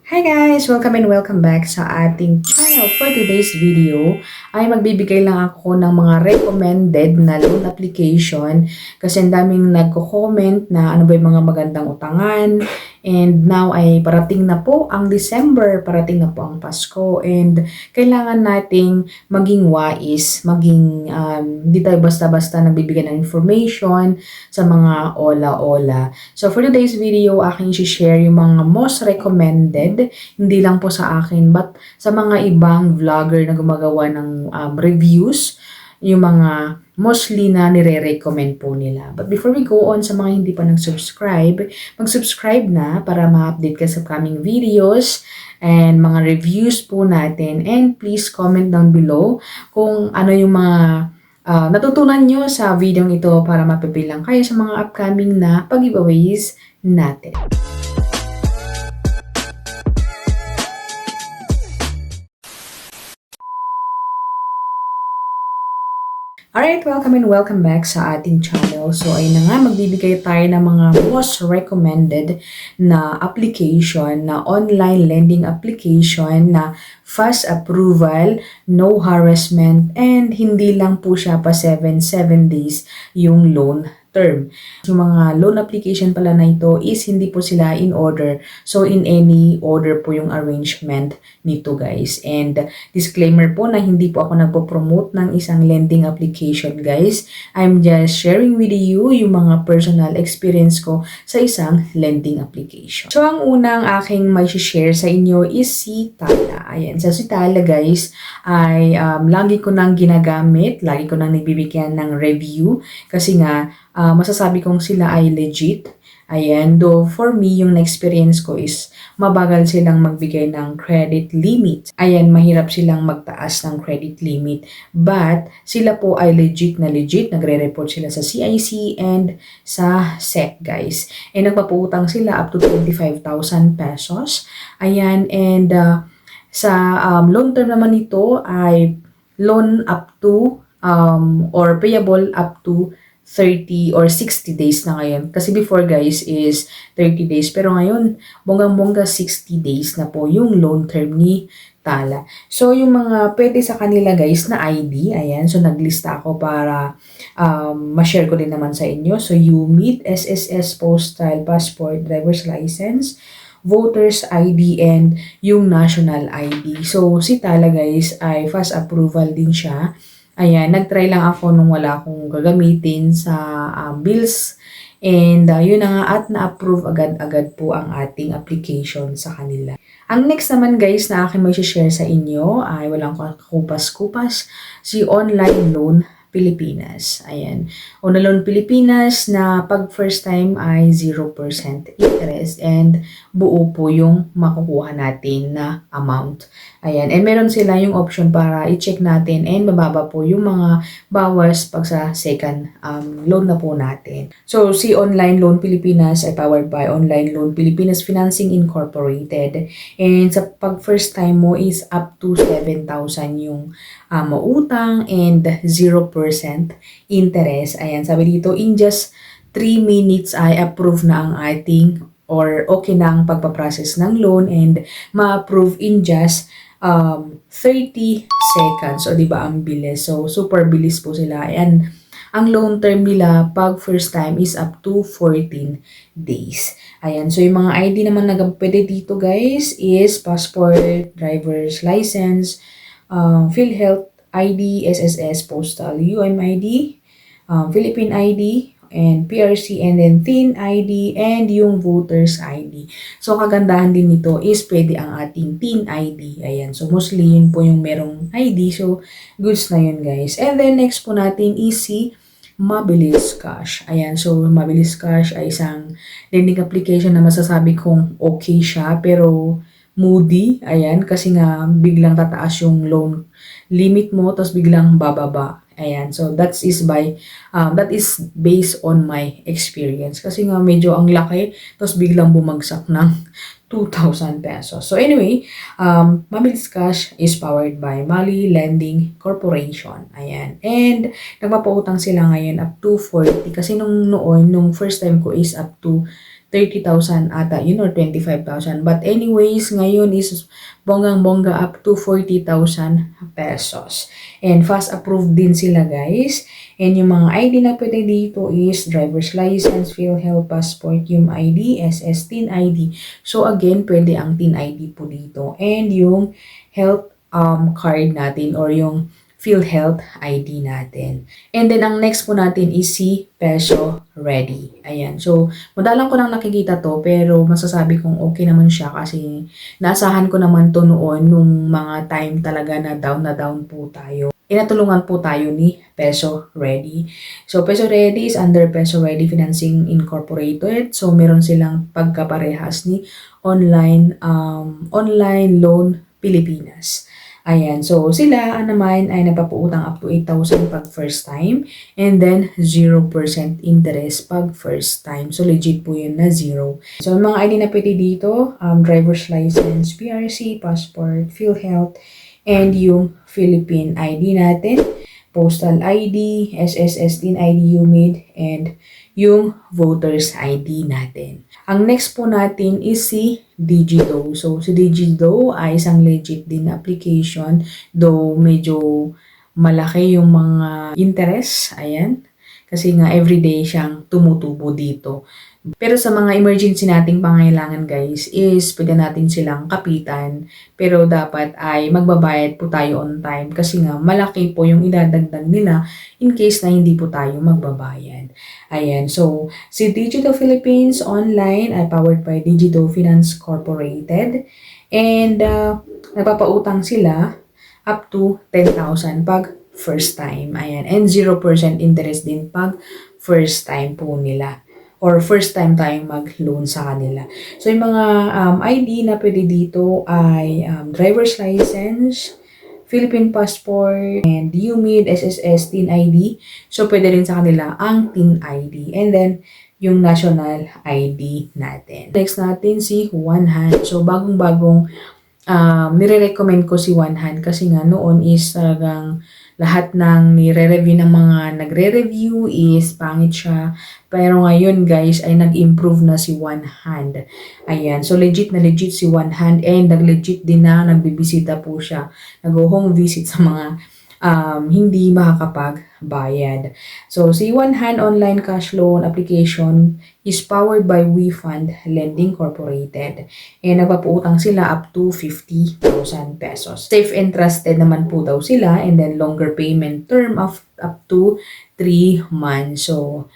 Hi guys! Welcome and welcome back sa ating channel. For today's video ay magbibigay lang ako ng mga recommended na loan application kasi ang daming nagko-comment na ano ba yung mga magandang utangan, and now ay parating na po ang December, parating na po ang Pasko, and kailangan nating maging wais, maging hindi tayo basta-basta nagbibigay ng information sa mga ola-ola. So for today's video, aking i-share yung mga most recommended, hindi lang po sa akin but sa mga ibang vlogger na gumagawa ng reviews, yung mga mostly na nire-recommend po nila. But before we go on, sa mga hindi pa nag-subscribe, mag-subscribe na para ma-update ka sa upcoming videos and mga reviews po natin. And please comment down below kung ano yung mga natutunan nyo sa video ito para mapipilang kayo sa mga upcoming na pag-giveaways natin. Alright, welcome and welcome back sa ating channel. So, ayun na nga, magbibigay tayo ng mga most recommended na application, na online lending application na fast approval, no harassment, and hindi lang po siya pa 7 days yung loan term. Yung mga loan application pala na ito is hindi po sila in order. So, in any order po yung arrangement nito guys. And disclaimer po na hindi po ako nagpo-promote ng isang lending application guys. I'm just sharing with you yung mga personal experience ko sa isang lending application. So, ang unang aking may share sa inyo is si Tala. Ayan, so si Tala guys ay lagi ko nang ginagamit, lagi ko nang nagbibigyan ng review kasi nga masasabi kong sila ay legit. Ayan, though for me, yung na-experience ko is mabagal silang magbigay ng credit limit. Ayan, mahirap silang magtaas ng credit limit. But, sila po ay legit na legit. Nagre-report sila sa CIC and sa SEC, guys. And nagpapautang sila up to 25,000 pesos. Ayan, and sa loan term naman nito ay loan up to or payable up to 30 or 60 days na ngayon. Kasi before guys is 30 days. Pero ngayon, bonggang-bongga 60 days na po yung loan term ni Tala. So, yung mga pwede sa kanila guys na ID, ayan. So, naglista ako para ma-share ko din naman sa inyo. So, UMID, SSS, Postal, Passport, Driver's License, Voters ID, and yung National ID. So, si Tala guys ay fast approval din siya. Ayan, nag-try lang ako nung wala akong gagamitin sa bills. And yun na nga, at na-approve agad-agad po ang ating application sa kanila. Ang next naman guys na akin may share sa inyo ay walang kupas-kupas, si Online Loan Pilipinas. Ayan. Online Loan Pilipinas na pag first time ay 0% interest and buo po yung makukuha natin na amount. Ayan. And meron sila yung option para i-check natin and mababa po yung mga bawas pag sa second loan na po natin. So, si Online Loan Pilipinas ay powered by Online Loan Pilipinas Financing Incorporated. And sa pag first time mo is up to 7,000 yung mautang and 0% interest. Ayan, sabi dito, in just 3 minutes ay approve na ang ating or okay na ang pagpaprocess ng loan and ma-approve in just 30 seconds. O diba ang bilis? So, super bilis po sila. And ang loan term nila pag first time is up to 14 days. Ayan. So, yung mga ID naman na pwede dito guys is passport, driver's license, PhilHealth ID, SSS, Postal, UMID, Philippine ID, and PRC, and then TIN ID, and yung Voters ID. So, kagandahan din nito is pwede ang ating TIN ID. Ayan. So, mostly yun po yung merong ID. So, goods na yun guys. And then, next po natin is si Mabilis Cash. Ayan. So, Mabilis Cash ay isang lending application na masasabi kong okay siya, pero moody. Ayan. Kasi nga, biglang tataas yung loan limit mo, tapos biglang bababa. Ayan, so that is based on my experience. Kasi nga medyo ang laki, tapos biglang bumagsak ng 2,000 pesos. So anyway, Mabilis Cash is powered by Mali Lending Corporation. Ayan, and nagpapautang sila ngayon up to 40. Kasi nung first time ko is up to 30,000 ata yun or 25,000. But anyways, ngayon is bonggang-bongga up to 40,000 pesos. And fast approved din sila guys. And yung mga ID na pwede dito is driver's license, PhilHealth, passport, yung ID, SS, TIN ID. So again, pwede ang TIN ID po dito. And yung health card natin or yung PhilHealth ID natin. And then, ang next po natin is si Peso Ready. Ayan. So, madalang ko nang nakikita to, pero masasabi kong okay naman siya kasi naasahan ko naman to noon nung mga time talaga na down po tayo. Inatulungan po tayo ni Peso Ready. So, Peso Ready is under Peso Ready Financing Incorporated. So, meron silang pagkaparehas ni Online Loan Pilipinas. Ayan, so sila naman ay nagpapautang up to 8,000 pag first time and then 0% interest pag first time. So legit po yun na 0. So mga ID na pwede dito, driver's license, PRC, passport, PhilHealth, and yung Philippine ID natin, postal ID, SSS din ID UMID, and yung voter's ID natin. Ang next po natin is si Digido. So, si Digido ay isang legit din na application, though medyo malaki yung mga interest. Ayan. Kasi nga everyday siyang tumutubo dito. Pero sa mga emergency nating pangailangan guys is pwede natin silang kapitan. Pero dapat ay magbabayad po tayo on time kasi nga malaki po yung idadagdag nila in case na hindi po tayo magbabayad. Ayan, so si Digito Philippines Online ay powered by Digito Finance Corporated and nagpapautang sila up to 10,000 pag first time. Ayan, and 0% interest din pag first time po nila or first time tayong mag-loan sa kanila. So, yung mga ID na pwede dito ay driver's license, Philippine passport, and UMID, SSS, TIN ID. So, pwede rin sa kanila ang TIN ID. And then, yung national ID natin. Next natin si One Hand. So, bagong-bagong nire-recommend ko si One Hand kasi nga noon is talagang lahat ng nire-review ng mga nagre-review is pangit siya. Pero ngayon guys ay nag-improve na si One Hand. Ayan. So legit na legit si One Hand and nag-legit din na nagbibisita po siya. Nag-home visit sa mga hindi makakapagbayad. So si One Hand Online Cash Loan Application is powered by WeFund Lending Corporated. And nagpapautang sila up to 50,000 pesos. Safe and trusted naman po daw sila and then longer payment term of up to 3 months. So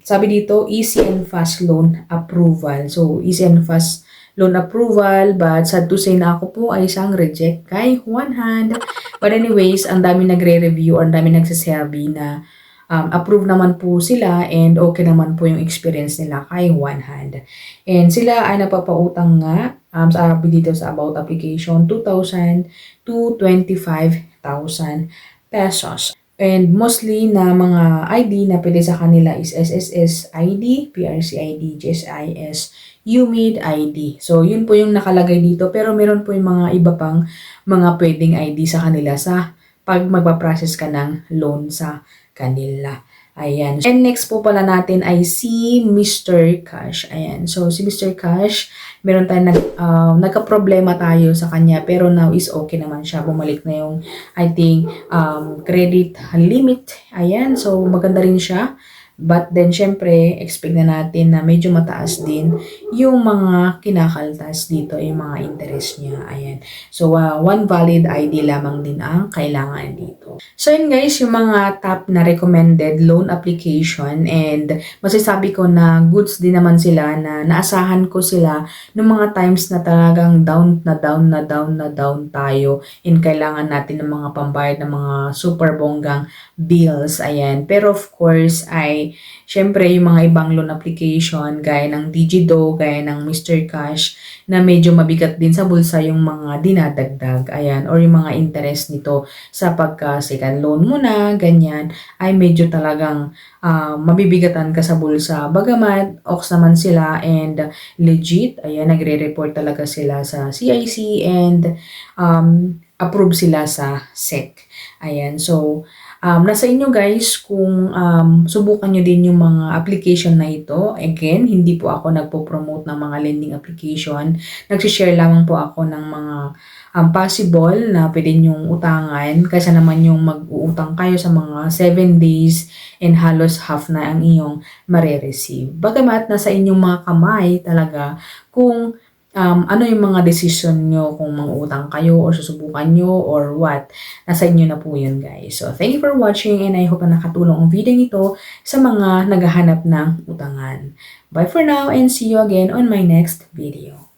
sabi dito, easy and fast loan approval. So, easy and fast loan approval, but sad to say na ako po ay isang reject kay One Hand. But anyways, ang dami nagre-review or ang dami nagsasabi na approve naman po sila and okay naman po yung experience nila kay One Hand. And sila ay napapautang nga, sabi dito sa about application, 2,000 to 25,000 pesos. And mostly na mga ID na pwede sa kanila is SSS ID, PRC ID, GSIS, UMID ID. So, yun po yung nakalagay dito. Pero meron po yung mga iba pang mga pwedeng ID sa kanila sa pag magpaprocess ka ng loan sa kanila. Ayan. And next po pala natin ay si Mr. Cash. Ayan. So, si Mr. Cash, meron tayong nagka-problema tayo sa kanya pero now is okay naman siya. Bumalik na yung, I think, credit limit. Ayan. So, maganda rin siya. But then, syempre, expect na natin na medyo mataas din yung mga kinakaltas dito, yung mga interest niya. Ayan. So, one valid ID lamang din ang kailangan dito. So, yun guys, yung mga top na recommended loan application and masasabi ko na goods din naman sila na naasahan ko sila nung mga times na talagang down tayo and kailangan natin ng mga pambayad ng mga super bonggang bills. Ayan. Pero of course, syempre, yung mga ibang loan application, gaya ng Digido, gaya ng Mr. Cash, na medyo mabigat din sa bulsa yung mga dinadagdag, ayan, or yung mga interest nito sa pagka-second loan mo na, ganyan, ay medyo talagang mabibigatan ka sa bulsa. Bagamat, ox naman sila and legit, ayan, nagre-report talaga sila sa CIC and approve sila sa SEC. Ayan, so, Nasa inyo guys kung subukan nyo din yung mga application na ito. Again, hindi po ako nagpo-promote ng mga lending application. Nagsishare lamang po ako ng mga possible na pwede nyong utangan kaysa naman yung mag-uutang kayo sa mga 7 days and halos half na ang iyong mare-receive. Bagamat nasa inyong mga kamay talaga kung ano yung mga decision nyo kung mang-utang kayo or susubukan nyo or what. Nasa inyo na po yun guys. So thank you for watching and I hope na nakatulong ang video nito sa mga naghahanap ng utangan. Bye for now and see you again on my next video.